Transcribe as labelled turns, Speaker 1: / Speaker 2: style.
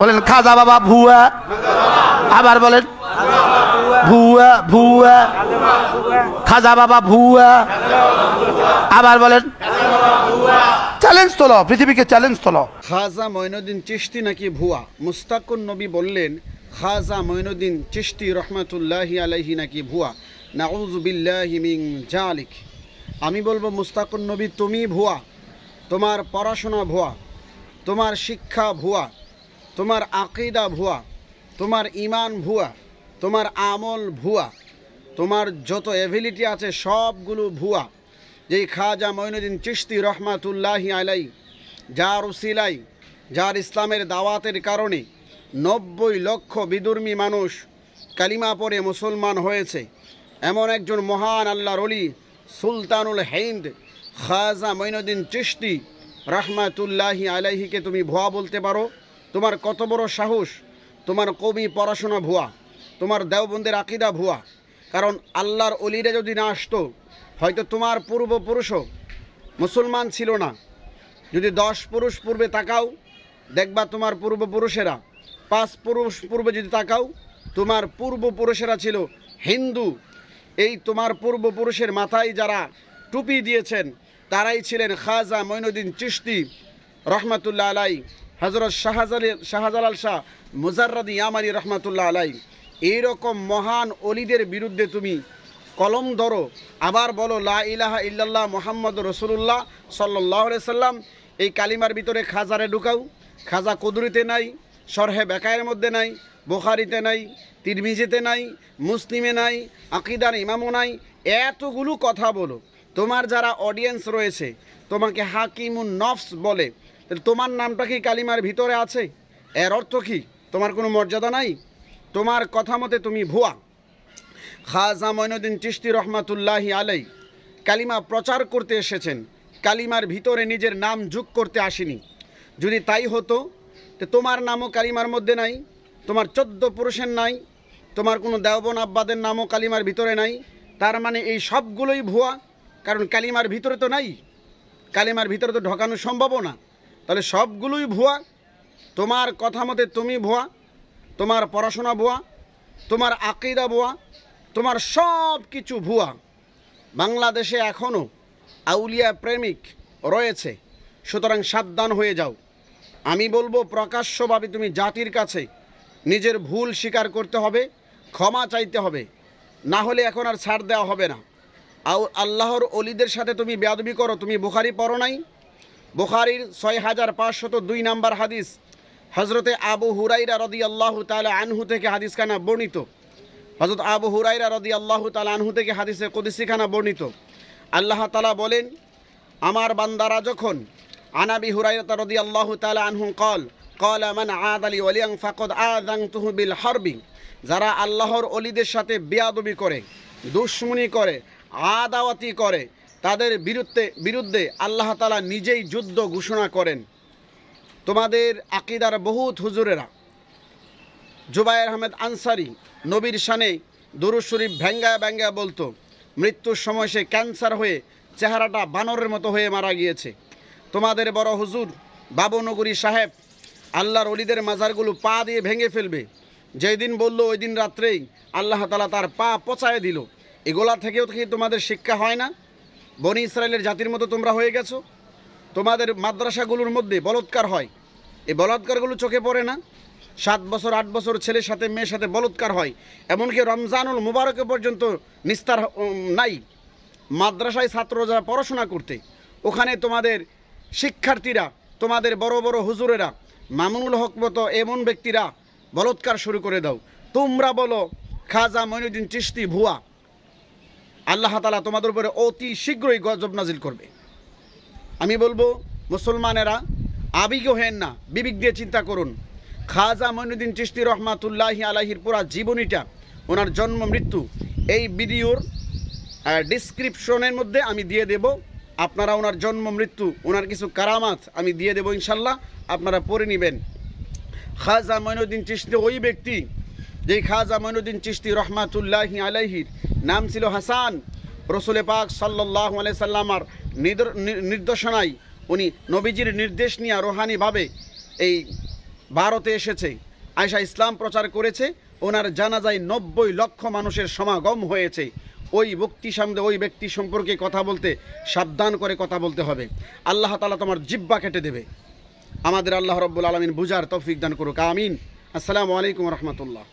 Speaker 1: বলেন খাজা বাবা ভুয়া, আবার বলেন ভুয়া ভুয়া, খাজা বাবা ভুয়া, আবার বলেন চ্যালেঞ্জ তোলো, পৃথিবীকে চ্যালেঞ্জ তোলো।
Speaker 2: খাজা মঈনুদ্দিন চিশতি নাকি ভুয়া? মুস্তাকুন নবী বললেন খাজা মঈনুদ্দিন চিশতি রহমাতুল্লাহি আলাইহি নাকি ভুয়া। নাউযু বিল্লাহি মিন জালিক। আমি বলবো মুস্তাকুন নবী তুমি ভুয়া, তোমার পড়াশোনা ভুয়া, তোমার শিক্ষা ভুয়া, তোমার আকীদা ভুয়া, তোমার ঈমান ভুয়া, তোমার আমল ভুয়া, তোমার যত এবিলিটি আছে সবগুলো ভুয়া। যেই খাজা মঈনুদ্দিন চিশতি রহমাতুল্লাহি আলাইহি যার উসিলাই, যার ইসলামের দাওয়াতের কারণে 90 লক্ষ বিধর্মী মানুষ কালিমা পড়ে মুসলমান হয়েছে, এমন একজন মহান আল্লাহর ওলি সুলতানুল হিন্দ খাজা মঈনুদ্দিন চিশতি রহমাতুল্লাহি আলাইহিকে তুমি ভুয়া বলতে পারো? তোমার কত বড় সাহস! তোমার কবি পড়াশোনা ভুয়া, তোমার দেওবন্দের আকীদা ভুয়া। কারণ আল্লাহর ওলিরা যদি না আসতো, হয়তো তোমার পূর্বপুরুষও মুসলমান ছিল না। যদি 10 পুরুষ পূর্বে তাকাও, দেখবা তোমার পূর্বপুরুষেরা, 5 পুরুষ পূর্বে যদি তাকাও, তোমার পূর্বপুরুষেরা ছিল হিন্দু। এই তোমার পূর্বপুরুষের মাথায় যারা টুপি দিয়েছেন তারাই ছিলেন খাজা মঈনুদ্দিন চিশতি রহমাতুল্লাহ আলাই, হযরত শাহজালাল শাহ মুজাররদি ইয়ামানি রহমাতুল্লাহ আলাই। এইরকম মহান অলিদের বিরুদ্ধে তুমি কলম ধরো, আবার বলো লা ইলাহা ইল্লাল্লাহ মুহাম্মাদুর রাসূলুল্লাহ সাল্লাল্লাহু আলাইহি সাল্লাম। এই কালিমার ভিতরে খাজারে ঢুকাও। খাজা কুদরিতে নাই, শরহে বেকায়ের মধ্যে নাই, বুখারীতে নাই, তিরমিজিতে নাই, মুসলিমে নাই, আকীদার ইমামও নাই। এতগুলো কথা বলো, তোমার যারা অডিয়েন্স রয়েছে তোমাকে হাকিমুন নফস বলে, তাহলে তোমার নামটা কি কালিমার ভিতরে আছে? এর অর্থ কি? তোমার কোনো মর্যাদা নাই? তোমার কথা মতে তুমি ভুয়া। খাজা মঈনুদ্দিন চিশতি রহমাতুল্লাহি আলাই কালিমা প্রচার করতে এসেছেন, কালিমার ভিতরে নিজের নাম যোগ করতে আসেনি। যদি তাই হতো তো তোমার নামও কালিমার মধ্যে নাই, তোমার 14 পুরুষের নাই, তোমার কোনো দেওবন আব্বাদের নামও কালিমার ভিতরে নাই। তার মানে এই সবগুলোই ভুয়া, কারণ কালিমার ভিতরে তো নাই, কালিমার ভিতরে তো ঢোকানো সম্ভব না। তাহলে সবগুলোই ভুয়া। তোমার কথা মতে তুমি ভুয়া, তোমার পড়াশোনা ভুয়া, তোমার আকীদা ভুয়া, তোমার সব কিছু ভুয়া। বাংলাদেশে এখনও আউলিয়া প্রেমিক রয়েছে, সুতরাং সাবধান হয়ে যাও। আমি বলবো প্রকাশ্যভাবে তুমি জাতির কাছে নিজের ভুল স্বীকার করতে হবে, ক্ষমা চাইতে হবে, না হলে এখন আর ছাড় দেওয়া হবে না। আল্লাহর অলিদের সাথে তুমি বেয়াদবি করো। তুমি বুখারী পড়ো নাই? বুখারীর 6502 নম্বর হাদিস হজরতে আবু হুরাইরা রাদিয়াল্লাহু তাআলা আনহু থেকে হাদিসখানা বর্ণিত। হযরত আবু হুরাইরা রাদিয়াল্লাহু তাআলা আনহু থেকে হাদিসে কুদসিখানা বর্ণিত। আল্লাহ তাআলা বলেন, আমার বান্দারা যখন আনাবি হুরাইরা রাদিয়াল্লাহু তাআলা আনহু ক্বালা মান আদালি ওয়ালিয়ান ফাকাদ আযানতুহু বিল হারবি, যারা আল্লাহর ওলিদের সাথে বেয়াদবি করে, দুশমনি করে, আদাওয়াতি করে, তাদের বিরুদ্ধে আল্লাহ তাআলা নিজেই যুদ্ধ ঘোষণা করেন। তোমাদের আকীদার বহুত হুজুরেরা, জুবায়ের আহমেদ আনসারী নবীর শানে দুরূদ শরীফ ভেঙ্গা বলতো, মৃত্যুর সময় সে ক্যান্সার হয়ে চেহারাটা বানরের মতো হয়ে মারা গিয়েছে। তোমাদের বড় হুজুর বাবুনগরী সাহেব আল্লাহর ওলিদের মাজারগুলো পা দিয়ে ভেঙে ফেলবে, যেই দিন বলল ওই দিন রাত্রেই আল্লাহ তাআলা তার পা পচায় দিল। এগুলা থেকেও কি তোমাদের শিক্ষা হয় না? বনি ইসরায়েলের জাতির মতো তোমরা হয়ে গেছো। তোমাদের মাদ্রাসাগুলোর মধ্যে বলৎকার হয়, এই বলৎকারগুলো চোখে পড়ে না? 7 বছর 8 বছর ছেলের সাথে মেয়ের সাথে বলৎকার হয়, এমনকি রমজানুল মুবারকে পর্যন্ত নিস্তার নাই। মাদ্রাসায় ছাত্র যারা পড়াশোনা করতে, ওখানে তোমাদের শিক্ষার্থীরা, তোমাদের বড় বড় হুজুরেরা, মামুনুল হক মতো এমন ব্যক্তিরা বলৎকার শুরু করে দাও। তোমরা বলো খাজা মঈনুদ্দিন চিশতি ভুয়া। আল্লাহ তাআলা তোমাদের উপরে অতি শীঘ্রই গজব নাজিল করবে। আমি বলবো মুসলমানেরা আবেগী হেন না, বিবেক দিয়ে চিন্তা করুন। খাজা মঈনুদ্দিন চিশতি রহমাতুল্লাহি আলাইহির পুরা জীবনীটা, ওনার জন্ম মৃত্যু এই ভিডিওর ডিসক্রিপশনের মধ্যে আমি দিয়ে দেব। আপনারা ওনার জন্ম মৃত্যু, ওনার কিছু কারামাত আমি দিয়ে দেব ইনশাল্লাহ, আপনারা পড়ে নেবেন। খাজা মঈনুদ্দিন চিশতি ওই ব্যক্তি যেই খাজা মঈনুদ্দিন চিশতি রহমাতুল্লাহি আলাইহির নাম ছিল হাসান। রসুল পাক সাল্লাল্লাহু আলাইহি সাল্লামার নির্দেশনায় উনি নবীজির নির্দেশ নিয়ে রোহানিভাবে এই ভারতে এসেছে, আয়েশা ইসলাম প্রচার করেছে, ওনার জানাজায় 90 লক্ষ মানুষের সমাগম হয়েছে। ওই ব্যক্তি সম্পর্কে কথা বলতে সাবধান করে কথা বলতে হবে। আল্লাহ তাআলা তোমার জিহ্বা কেটে দেবে। আমাদের আল্লাহ রাব্বুল আলামিন বুঝার তৌফিক দান করুক, আমিন। আসসালামু আলাইকুম ওয়া রাহমাতুল্লাহ।